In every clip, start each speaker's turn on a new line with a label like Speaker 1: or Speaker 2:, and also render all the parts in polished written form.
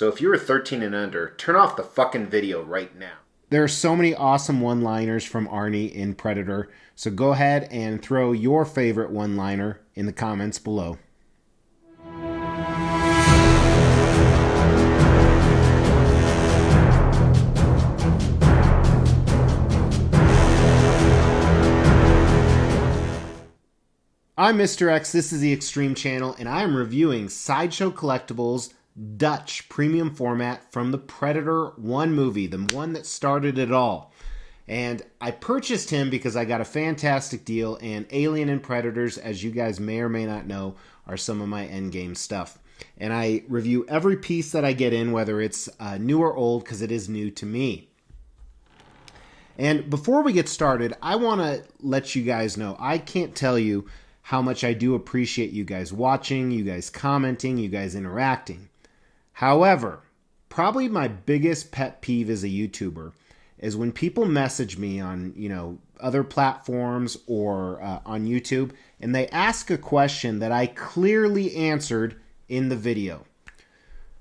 Speaker 1: So if you're 13 and under, turn off the fucking video right now.
Speaker 2: There are so many awesome one-liners from Arnie in Predator, so go ahead and throw your favorite one-liner in the comments below. I'm Mr. X, this is the Extreme Channel, and I am reviewing Sideshow Collectibles Dutch premium format from the Predator 1 movie, the one that started it all. And I purchased him because I got a fantastic deal, and Alien and Predators, as you guys may or may not know, are some of my endgame stuff. And I review every piece that I get in, whether it's new or old, because it is new to me. And before we get started, I want to let you guys know, I can't tell you how much I do appreciate you guys watching, you guys commenting, you guys interacting. However, probably my biggest pet peeve as a YouTuber is when people message me on, other platforms or on YouTube, and they ask a question that I clearly answered in the video.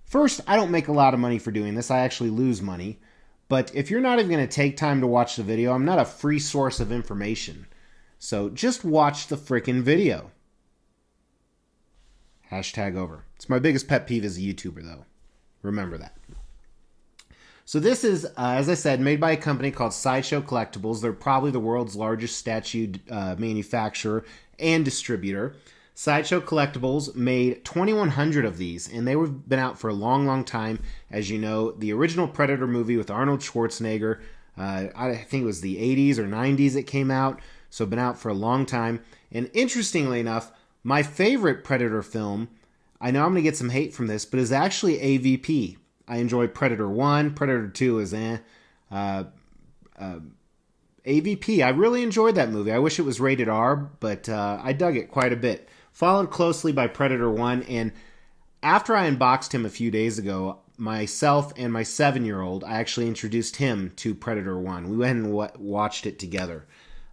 Speaker 2: First, I don't make a lot of money for doing this. I actually lose money. But if you're not even going to take time to watch the video, I'm not a free source of information. So just watch the frickin' video. Hashtag over. It's my biggest pet peeve as a YouTuber, though. Remember that. So this is, as I said, made by a company called Sideshow Collectibles. They're probably the world's largest statue manufacturer and distributor. Sideshow Collectibles made 2,100 of these, and they have been out for a long, long time. As you know, the original Predator movie with Arnold Schwarzenegger, I think it was the 80s or 90s it came out, so been out for a long time. And interestingly enough, my favorite Predator film, I know I'm going to get some hate from this, but is actually AVP. I enjoy Predator 1, Predator 2 is AVP, I really enjoyed that movie. I wish it was rated R, but I dug it quite a bit. Followed closely by Predator 1, and after I unboxed him a few days ago, myself and my 7-year-old, I actually introduced him to Predator 1. We went and watched it together.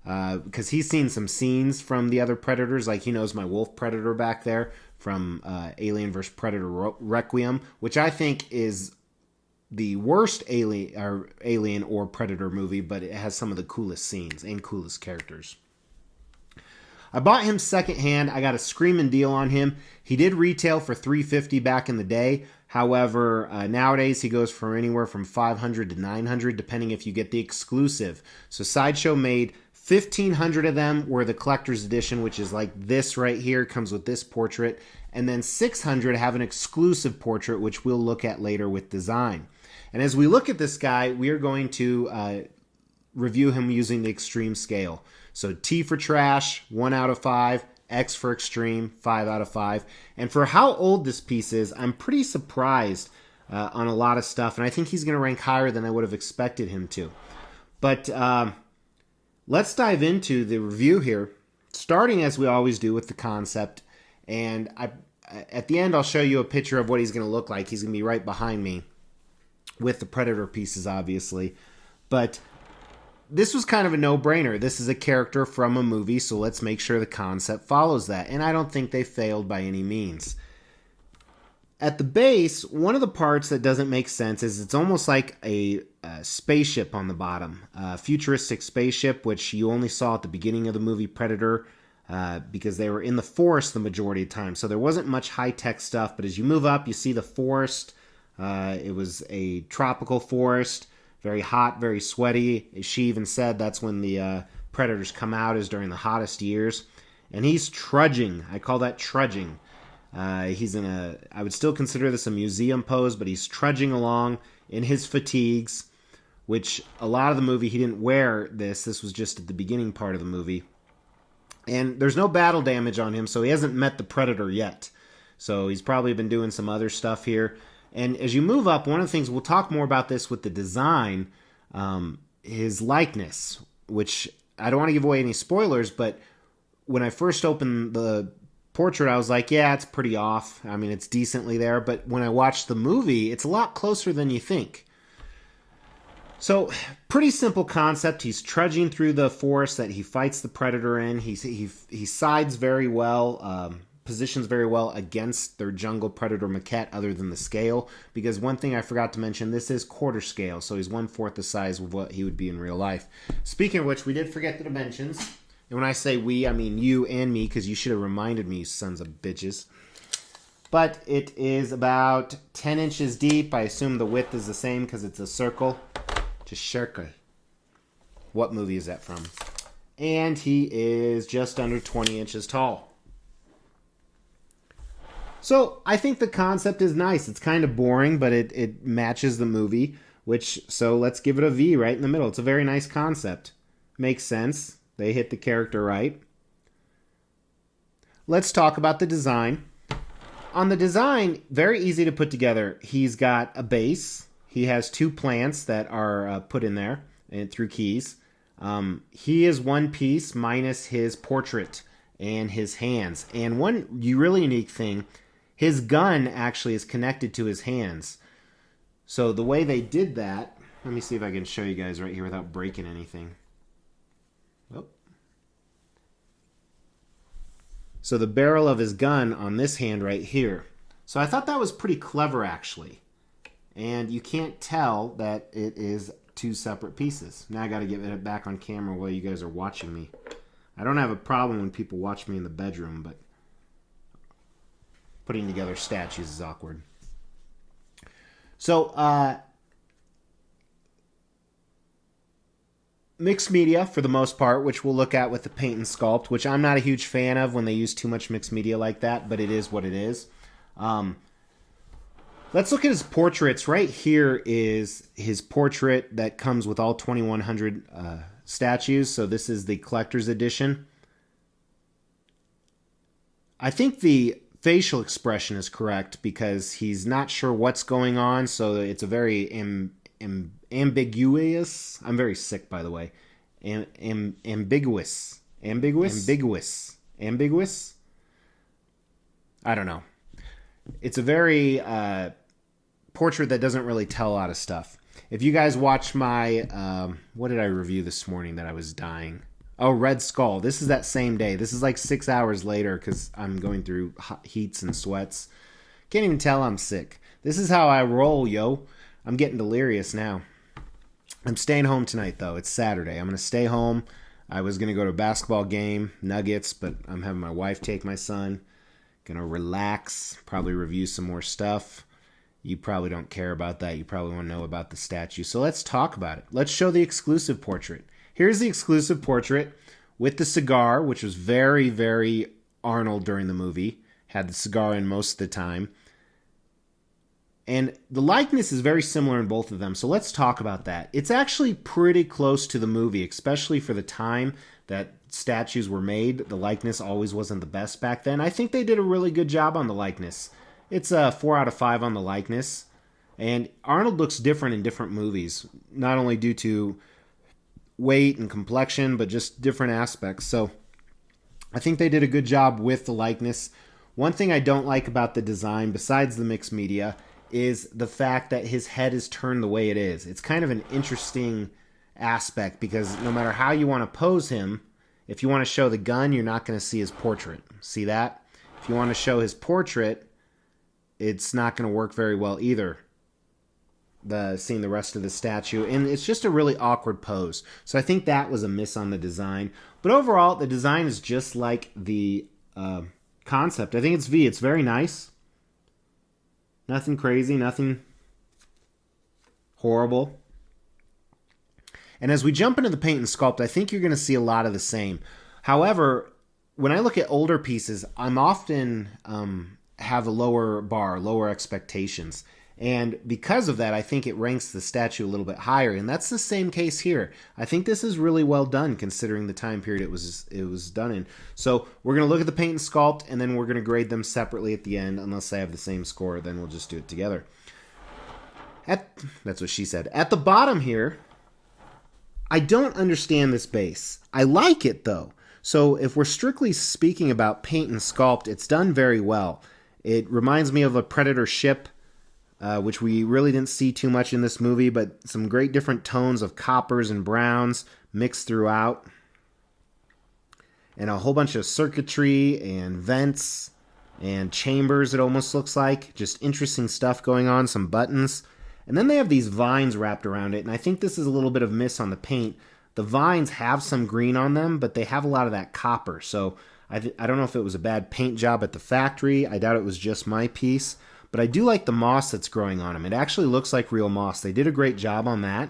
Speaker 2: Because he's seen some scenes from the other Predators, like he knows my wolf Predator back there from Alien vs. Predator Requiem, which I think is the worst Alien or Predator movie, but it has some of the coolest scenes and coolest characters. I bought him secondhand. I got a screaming deal on him. He did retail for $350 back in the day. However, nowadays he goes for anywhere from $500 to $900, depending if you get the exclusive. So Sideshow made 1,500 of them were the collector's edition, which is like this right here, comes with this portrait. And then 600 have an exclusive portrait, which we'll look at later with design. And as we look at this guy, we are going to review him using the extreme scale. So T for trash, 1 out of 5. X for extreme, 5 out of 5. And for how old this piece is, I'm pretty surprised on a lot of stuff. And I think he's going to rank higher than I would have expected him to. But let's dive into the review here, starting as we always do with the concept. And at the end, I'll show you a picture of what he's going to look like. He's going to be right behind me with the Predator pieces, obviously. But this was kind of a no-brainer. This is a character from a movie, so let's make sure the concept follows that. And I don't think they failed by any means. At the base, one of the parts that doesn't make sense is it's almost like a spaceship on the bottom. A futuristic spaceship, which you only saw at the beginning of the movie Predator because they were in the forest the majority of the time. So there wasn't much high-tech stuff, but as you move up, you see the forest. It was a tropical forest, very hot, very sweaty. She even said that's when the Predators come out, is during the hottest years. And he's trudging. I call that trudging. He's in I would still consider this a museum pose, but he's trudging along in his fatigues, which a lot of the movie he didn't wear this. This was just at the beginning part of the movie. And there's no battle damage on him, so he hasn't met the Predator yet. So he's probably been doing some other stuff here. And as you move up, one of the things, we'll talk more about this with the design, his likeness, which I don't want to give away any spoilers, but when I first opened the portrait, I was like, yeah, it's pretty off. I mean, it's decently there. But when I watched the movie, it's a lot closer than you think. So, pretty simple concept. He's trudging through the forest that he fights the Predator in. He sides very well. positions very well against their jungle predator maquette other than the scale, because one thing I forgot to mention, this is quarter scale, so he's 1/4 the size of what he would be in real life. Speaking of which, we did forget the dimensions, and when I say we, I mean you and me, because you should have reminded me, you sons of bitches. But it is about 10 inches deep. I assume the width is the same because it's a circle. Just circle. What movie is that from? And he is just under 20 inches tall. So I think the concept is nice. It's kind of boring, but it matches the movie, so let's give it a V right in the middle. It's a very nice concept. Makes sense. They hit the character right. Let's talk about the design. On the design, very easy to put together. He's got a base. He has 2 plants that are put in there and through keys. He is one piece minus his portrait and his hands. And one really unique thing, his gun actually is connected to his hands. So the way they did that, let me see if I can show you guys right here without breaking anything. Oh. So the barrel of his gun on this hand right here. So I thought that was pretty clever actually. And you can't tell that it is 2 separate pieces. Now I got to get it back on camera while you guys are watching me. I don't have a problem when people watch me in the bedroom, but putting together statues is awkward. So, mixed media for the most part, which we'll look at with the paint and sculpt, which I'm not a huge fan of when they use too much mixed media like that, but it is what it is. Let's look at his portraits. Right here is his portrait that comes with all 2,100 statues. So this is the collector's edition. I think the facial expression is correct because he's not sure what's going on. So it's a very ambiguous. I'm very sick, by the way. Ambiguous. I don't know. It's a very portrait that doesn't really tell a lot of stuff. If you guys watch my, what did I review this morning that I was dying? Oh, Red Skull. This is that same day. This is like 6 hours later because I'm going through heats and sweats. Can't even tell I'm sick. This is how I roll, yo. I'm getting delirious now. I'm staying home tonight, though. It's Saturday. I'm going to stay home. I was going to go to a basketball game, Nuggets, but I'm having my wife take my son. Going to relax, probably review some more stuff. You probably don't care about that. You probably want to know about the statue. So let's talk about it. Let's show the exclusive portrait. Here's the exclusive portrait with the cigar, which was very, very Arnold during the movie. Had the cigar in most of the time. And the likeness is very similar in both of them. So let's talk about that. It's actually pretty close to the movie, especially for the time that statues were made. The likeness always wasn't the best back then. I think they did a really good job on the likeness. It's a 4 out of 5 on the likeness. And Arnold looks different in different movies, not only due to weight and complexion, but just different aspects. So I think they did a good job with the likeness. One thing I don't like about the design, besides the mixed media, is the fact that his head is turned the way it is. It's kind of an interesting aspect because no matter how you want to pose him, if you want to show the gun, you're not going to see his portrait. See that? If you want to show his portrait, it's not going to work very well either. Seeing the rest of the statue, and it's just a really awkward pose. So I think that was a miss on the design. But overall, the design is just like the concept. I think it's V. It's very nice. Nothing crazy, nothing horrible. And as we jump into the paint and sculpt, I think you're going to see a lot of the same. However, when I look at older pieces, I'm often have a lower bar, lower expectations. And because of that, I think it ranks the statue a little bit higher. And that's the same case here. I think this is really well done considering the time period it was done in. So we're going to look at the paint and sculpt, and then we're going to grade them separately at the end. Unless I have the same score, then we'll just do it together. That's what she said. At the bottom here, I don't understand this base. I like it, though. So if we're strictly speaking about paint and sculpt, it's done very well. It reminds me of a Predator ship, which we really didn't see too much in this movie, but some great different tones of coppers and browns mixed throughout. And a whole bunch of circuitry and vents. and chambers, it almost looks like. Just interesting stuff going on, some buttons. And then they have these vines wrapped around it, and I think this is a little bit of miss on the paint. The vines have some green on them, but they have a lot of that copper. So I don't know if it was a bad paint job at the factory. I doubt it was just my piece. But I do like the moss that's growing on them. It actually looks like real moss. They did a great job on that.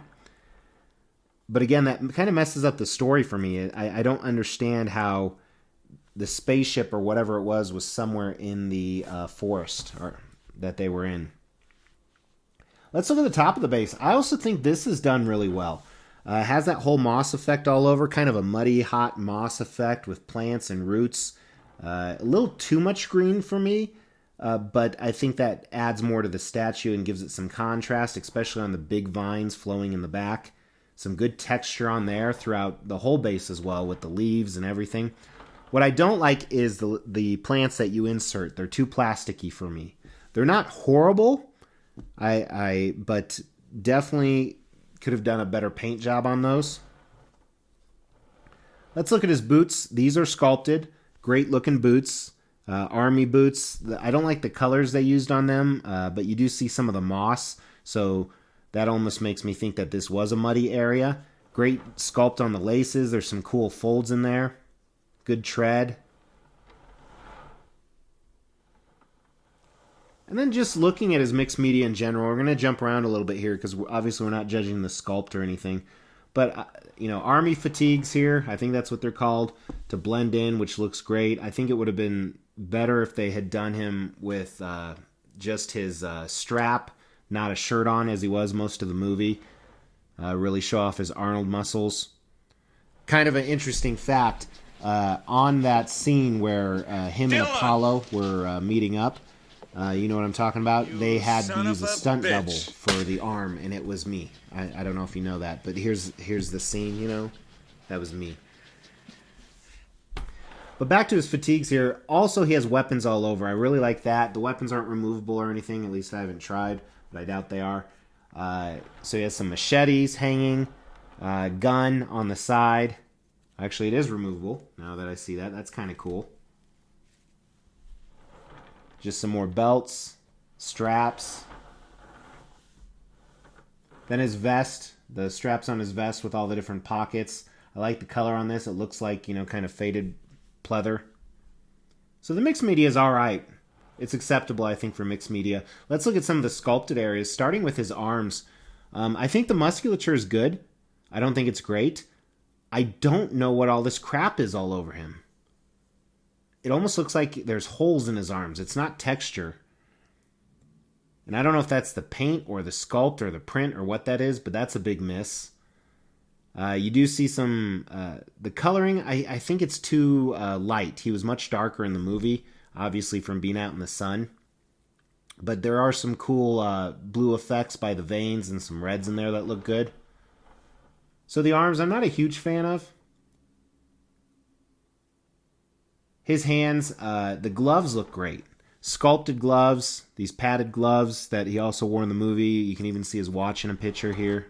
Speaker 2: But again, that kind of messes up the story for me. I don't understand how the spaceship or whatever it was somewhere in the forest that they were in. Let's look at the top of the base. I also think this is done really well. It has that whole moss effect all over, kind of a muddy, hot moss effect with plants and roots. A little too much green for me, but I think that adds more to the statue and gives it some contrast, especially on the big vines flowing in the back. Some good texture on there throughout the whole base as well with the leaves and everything. What I don't like is the plants that you insert. They're too plasticky for me. They're not horrible, but definitely could have done a better paint job on those. Let's look at his boots. These are sculpted. Great looking boots. Army boots. I don't like the colors they used on them, but you do see some of the moss. So that almost makes me think that this was a muddy area. Great sculpt on the laces. There's some cool folds in there. Good tread. And then just looking at his mixed media in general, we're going to jump around a little bit here because obviously we're not judging the sculpt or anything. But, army fatigues here, I think that's what they're called, to blend in, which looks great. I think it would have been better if they had done him with just his strap, not a shirt on as he was most of the movie. Really show off his Arnold muscles. Kind of an interesting fact, on that scene where him and Apollo were meeting up, you know what I'm talking about? They had to use a stunt double for the arm, and it was me. I don't know if you know that, but here's the scene, that was me. But back to his fatigues here. Also, he has weapons all over. I really like that. The weapons aren't removable or anything. At least I haven't tried, but I doubt they are. So he has some machetes hanging, gun on the side. Actually, it is removable now that I see that. That's kind of cool. Just some more belts, straps. Then his vest, the straps on his vest with all the different pockets. I like the color on this. It looks like, kind of faded pleather. So the mixed media is all right. It's acceptable, I think, for mixed media. Let's look at some of the sculpted areas, starting with his arms. I think the musculature is good. I don't think it's great. I don't know what all this crap is all over him. It almost looks like there's holes in his arms. It's not texture. And I don't know if that's the paint or the sculpt or the print or what that is, but that's a big miss. You do see some... the coloring, I think it's too light. He was much darker in the movie, obviously from being out in the sun. But there are some cool blue effects by the veins and some reds in there that look good. So the arms, I'm not a huge fan of. His hands, the gloves look great. Sculpted gloves, these padded gloves that he also wore in the movie. You can even see his watch in a picture here.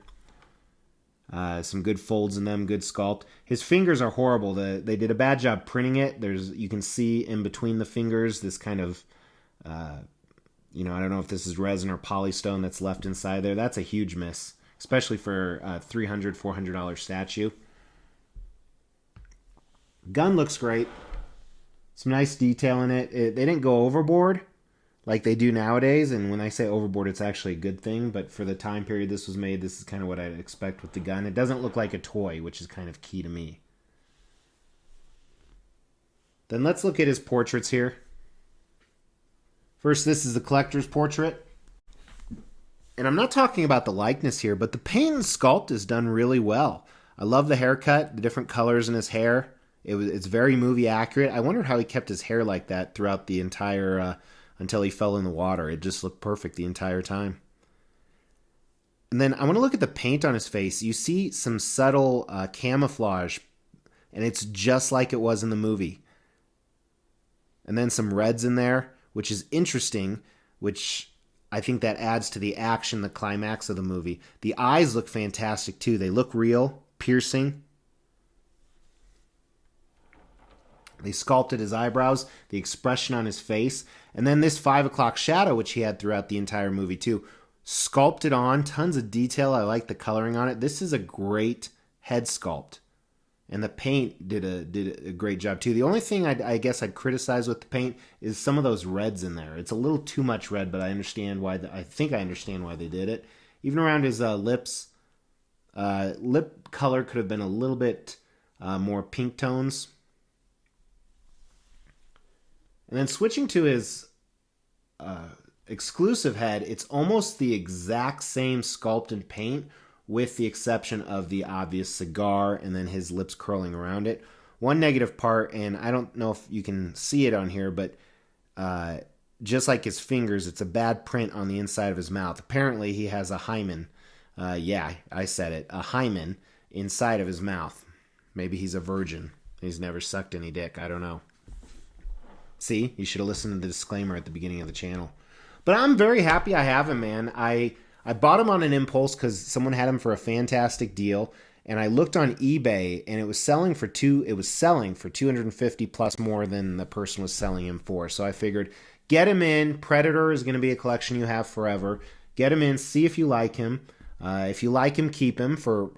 Speaker 2: Some good folds in them, good sculpt. His fingers are horrible. They did a bad job printing it. You can see in between the fingers this kind of, I don't know if this is resin or polystone that's left inside there. That's a huge miss, especially for a $300, $400 statue. Gun looks great. Some nice detail in it. They didn't go overboard like they do nowadays, and when I say overboard, it's actually a good thing, but for the time period this was made, this is kind of what I'd expect with the gun. It doesn't look like a toy, which is kind of key to me. Then let's look at his portraits here. First, this is the collector's portrait. And I'm not talking about the likeness here, but the paint and sculpt is done really well. I love the haircut, the different colors in his hair. It's very movie accurate. I wondered how he kept his hair like that throughout the entire, until he fell in the water. It just looked perfect the entire time. And then I want to look at the paint on his face. You see some subtle camouflage, and it's just like it was in the movie. And then some reds in there, which is interesting, which I think that adds to the action, the climax of the movie. The eyes look fantastic too. They look real, piercing. They sculpted his eyebrows, the expression on his face, and then this 5 o'clock shadow, which he had throughout the entire movie too, sculpted on, tons of detail. I like the coloring on it. This is a great head sculpt. And the paint did a great job too. The only thing I guess I'd criticize with the paint is some of those reds in there. It's a little too much red, but I understand why. I think I understand why they did it. Even around his lips, lip color could have been a little bit more pink tones. And then switching to his exclusive head, it's almost the exact same sculpt and paint, with the exception of the obvious cigar and then his lips curling around it. One negative part, and I don't know if you can see it on here, but just like his fingers, it's a bad print on the inside of his mouth. Apparently he has a hymen. Yeah, I said it. A hymen inside of his mouth. Maybe he's a virgin. He's never sucked any dick. I don't know. See, you should have listened to the disclaimer at the beginning of the channel. But I'm very happy I have him, man. I bought him on an impulse because someone had him for a fantastic deal, and I looked on eBay, and it was selling for 250 plus more than the person was selling him for. So I figured, get him in. Predator is going to be a collection you have forever. Get him in. See if you like him. If you like him, keep him for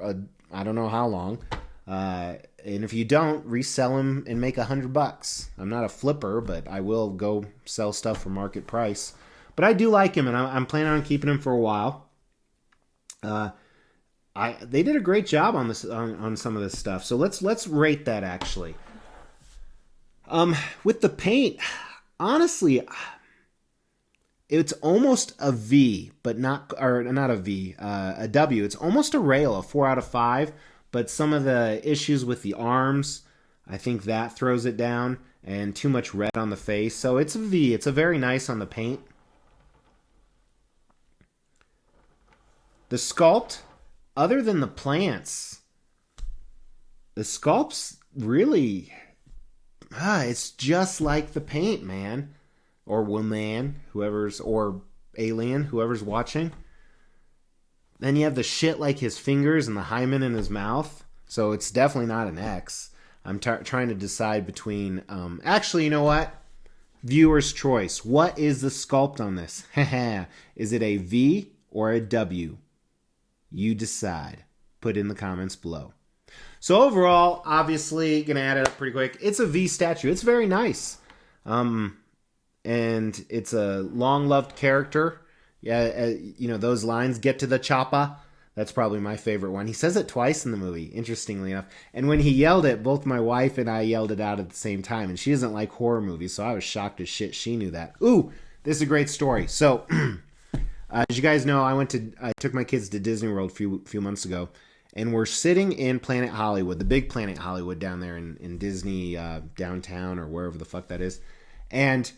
Speaker 2: I don't know how long. And if you don't, resell him and make $100. I'm not a flipper, but I will go sell stuff for market price. But I do like him, and I'm planning on keeping him for a while. They did a great job on this on some of this stuff. So let's rate that actually. With the paint, honestly, it's almost a V, but not a V, a W. It's almost a rail, a 4 out of 5. But some of the issues with the arms, I think that throws it down, and too much red on the face. So it's a V. It's a very nice on the paint. The sculpt, other than the plants, the sculpt's really, it's just like the paint, man. Or woman, or alien, whoever's watching. Then you have the shit like his fingers and the hymen in his mouth. So it's definitely not an X. I'm trying to decide between... actually, you know what? Viewer's choice. What is the sculpt on this? Is it a V or a W? You decide. Put in the comments below. So overall, obviously, going to add it up pretty quick. It's a V statue. It's very nice. And it's a long-loved character. Yeah, those lines, get to the choppa. That's probably my favorite one. He says it twice in the movie, interestingly enough. And when he yelled it, both my wife and I yelled it out at the same time. And she doesn't like horror movies, so I was shocked as shit she knew that. Ooh, this is a great story. So, as you guys know, I took my kids to Disney World a few months ago. And we're sitting in Planet Hollywood, the big Planet Hollywood down there in Disney downtown or wherever the fuck that is. And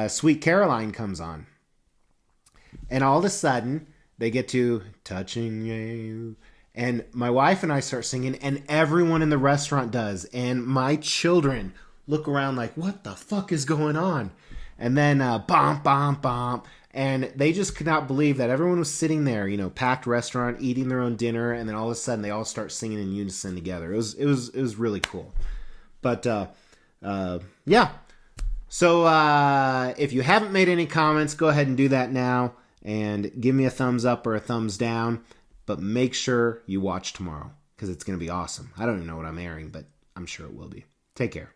Speaker 2: Sweet Caroline comes on. And all of a sudden, they get to touching you. And my wife and I start singing, and everyone in the restaurant does. And my children look around like, what the fuck is going on? And then, bomp, bomp, bomp. And they just could not believe that everyone was sitting there, packed restaurant, eating their own dinner. And then all of a sudden, they all start singing in unison together. It was really cool. But, yeah. So, if you haven't made any comments, go ahead and do that now. And give me a thumbs up or a thumbs down. But make sure you watch tomorrow, because it's going to be awesome. I don't even know what I'm airing, but I'm sure it will be. Take care.